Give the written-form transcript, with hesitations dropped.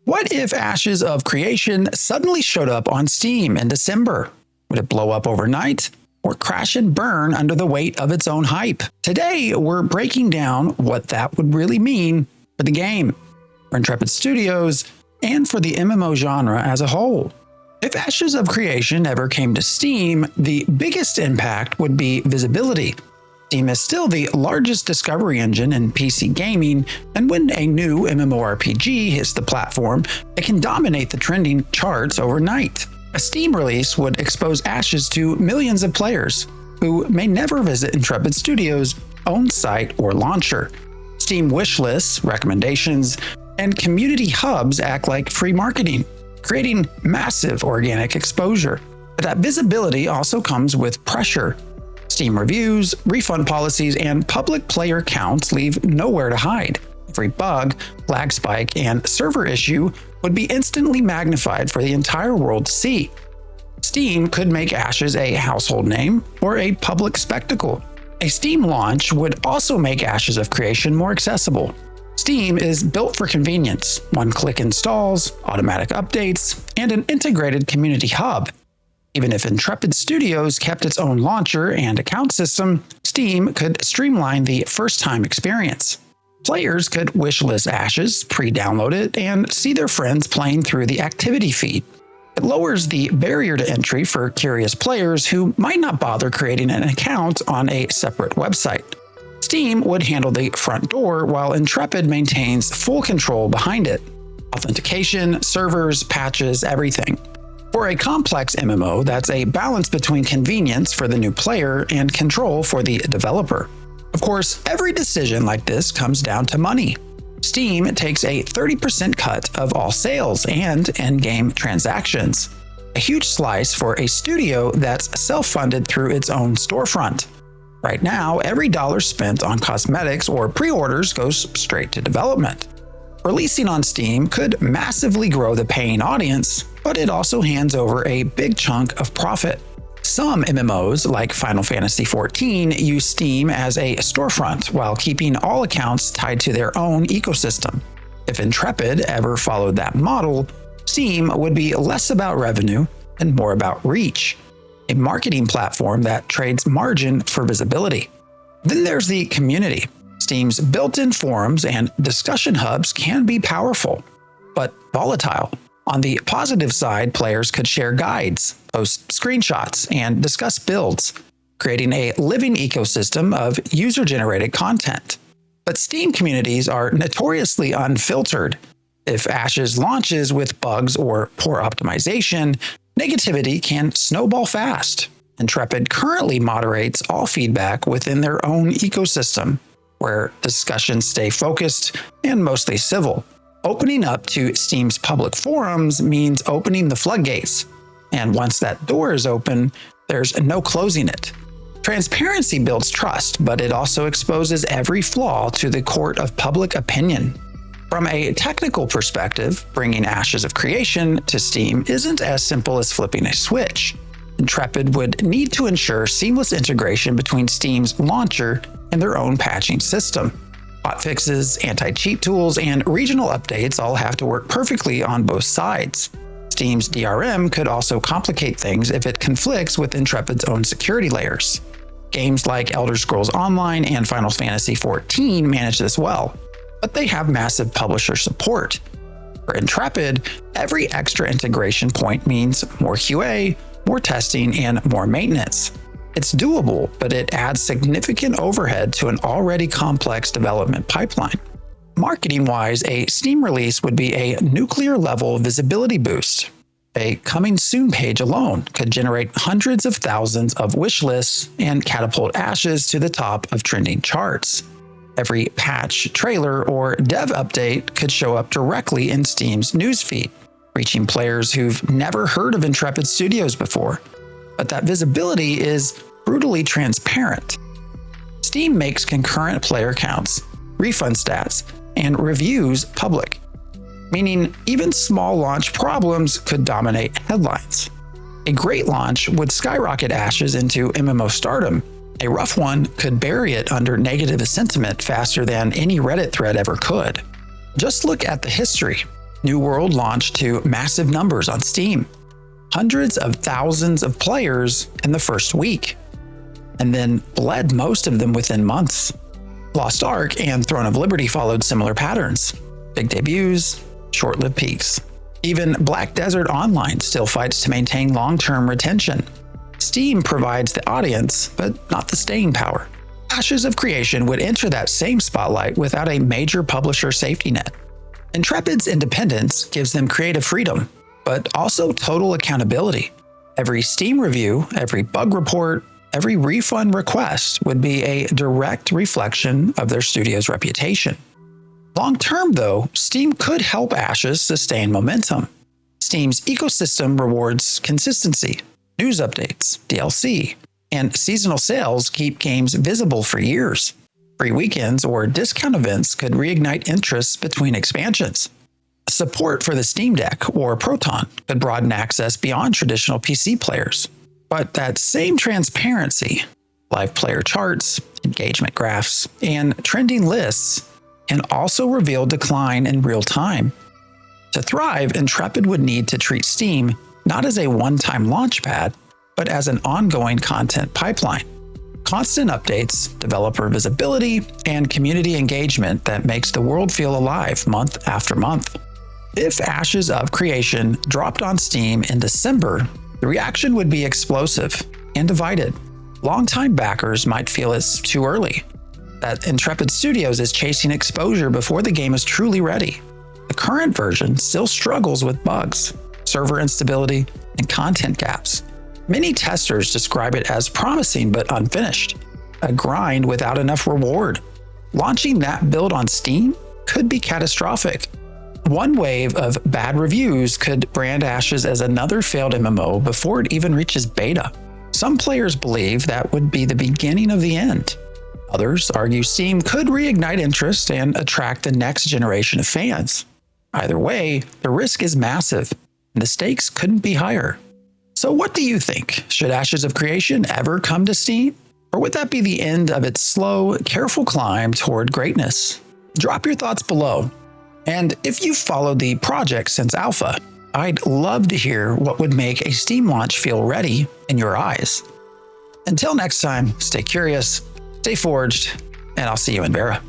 What if Ashes of Creation suddenly showed up on Steam in December? Would it blow up overnight or crash and burn under the weight of its own hype? Today, we're breaking down what that would really mean for the game, for Intrepid Studios, and for the MMO genre as a whole. If Ashes of Creation ever came to Steam, the biggest impact would be visibility. Steam is still the largest discovery engine in PC gaming, and when a new MMORPG hits the platform, it can dominate the trending charts overnight. A Steam release would expose Ashes to millions of players who may never visit Intrepid Studios' own site or launcher. Steam wishlists, recommendations, and community hubs act like free marketing, creating massive organic exposure. But that visibility also comes with pressure. Steam reviews, refund policies, and public player counts leave nowhere to hide. Every bug, lag spike, and server issue would be instantly magnified for the entire world to see. Steam could make Ashes a household name or a public spectacle. A Steam launch would also make Ashes of Creation more accessible. Steam is built for convenience, one-click installs, automatic updates, and an integrated community hub. Even if Intrepid Studios kept its own launcher and account system, Steam could streamline the first-time experience. Players could wishlist Ashes, pre-download it, and see their friends playing through the activity feed. It lowers the barrier to entry for curious players who might not bother creating an account on a separate website. Steam would handle the front door while Intrepid maintains full control behind it. Authentication, servers, patches, everything. For a complex MMO, that's a balance between convenience for the new player and control for the developer. Of course, every decision like this comes down to money. Steam takes a 30% cut of all sales and in-game transactions, a huge slice for a studio that's self-funded through its own storefront. Right now, every dollar spent on cosmetics or pre-orders goes straight to development. Releasing on Steam could massively grow the paying audience, but it also hands over a big chunk of profit. Some MMOs, like Final Fantasy XIV, use Steam as a storefront while keeping all accounts tied to their own ecosystem. If Intrepid ever followed that model, Steam would be less about revenue and more about reach, a marketing platform that trades margin for visibility. Then there's the community. Steam's built-in forums and discussion hubs can be powerful, but volatile. On the positive side, players could share guides, post screenshots, and discuss builds, creating a living ecosystem of user-generated content. But Steam communities are notoriously unfiltered. If Ashes launches with bugs or poor optimization, negativity can snowball fast. Intrepid currently moderates all feedback within their own ecosystem, where discussions stay focused and mostly civil. Opening up to Steam's public forums means opening the floodgates, and once that door is open, there's no closing it. Transparency builds trust, but it also exposes every flaw to the court of public opinion. From a technical perspective, bringing Ashes of Creation to Steam isn't as simple as flipping a switch. Intrepid would need to ensure seamless integration between Steam's launcher and their own patching system. Hotfixes, anti-cheat tools, and regional updates all have to work perfectly on both sides. Steam's DRM could also complicate things if it conflicts with Intrepid's own security layers. Games like Elder Scrolls Online and Final Fantasy XIV manage this well, but they have massive publisher support. For Intrepid, every extra integration point means more QA, more testing, and more maintenance. It's doable, but it adds significant overhead to an already complex development pipeline. Marketing-wise, a Steam release would be a nuclear-level visibility boost. A coming soon page alone could generate hundreds of thousands of wish lists and catapult Ashes to the top of trending charts. Every patch, trailer, or dev update could show up directly in Steam's newsfeed, reaching players who've never heard of Intrepid Studios before. But that visibility is brutally transparent. Steam makes concurrent player counts, refund stats, and reviews public, meaning even small launch problems could dominate headlines. A great launch would skyrocket Ashes into MMO stardom. A rough one could bury it under negative sentiment faster than any Reddit thread ever could. Just look at the history. New World launched to massive numbers on Steam, hundreds of thousands of players in the first week, and then bled most of them within months. Lost Ark and Throne of Liberty followed similar patterns. Big debuts, short-lived peaks. Even Black Desert Online still fights to maintain long-term retention. Steam provides the audience, but not the staying power. Ashes of Creation would enter that same spotlight without a major publisher safety net. Intrepid's independence gives them creative freedom, but also total accountability. Every Steam review, every bug report, every refund request would be a direct reflection of their studio's reputation. Long-term, though, Steam could help Ashes sustain momentum. Steam's ecosystem rewards consistency. News updates, DLC, and seasonal sales keep games visible for years. Free weekends or discount events could reignite interest between expansions. Support for the Steam Deck or Proton could broaden access beyond traditional PC players. But that same transparency, live player charts, engagement graphs, and trending lists can also reveal decline in real time. To thrive, Intrepid would need to treat Steam not as a one-time launchpad, but as an ongoing content pipeline. Constant updates, developer visibility, and community engagement that makes the world feel alive month after month. If Ashes of Creation dropped on Steam in December, the reaction would be explosive and divided. Longtime backers might feel it's too early, that Intrepid Studios is chasing exposure before the game is truly ready. The current version still struggles with bugs, server instability, and content gaps. Many testers describe it as promising but unfinished, a grind without enough reward. Launching that build on Steam could be catastrophic. One wave of bad reviews could brand Ashes as another failed MMO before it even reaches beta. Some players believe that would be the beginning of the end. Others argue Steam could reignite interest and attract the next generation of fans. Either way, the risk is massive, and the stakes couldn't be higher. So what do you think? Should Ashes of Creation ever come to Steam? Or would that be the end of its slow, careful climb toward greatness? Drop your thoughts below. And if you've followed the project since alpha, I'd love to hear what would make a Steam launch feel ready in your eyes. Until next time, stay curious, stay forged, and I'll see you in Vera.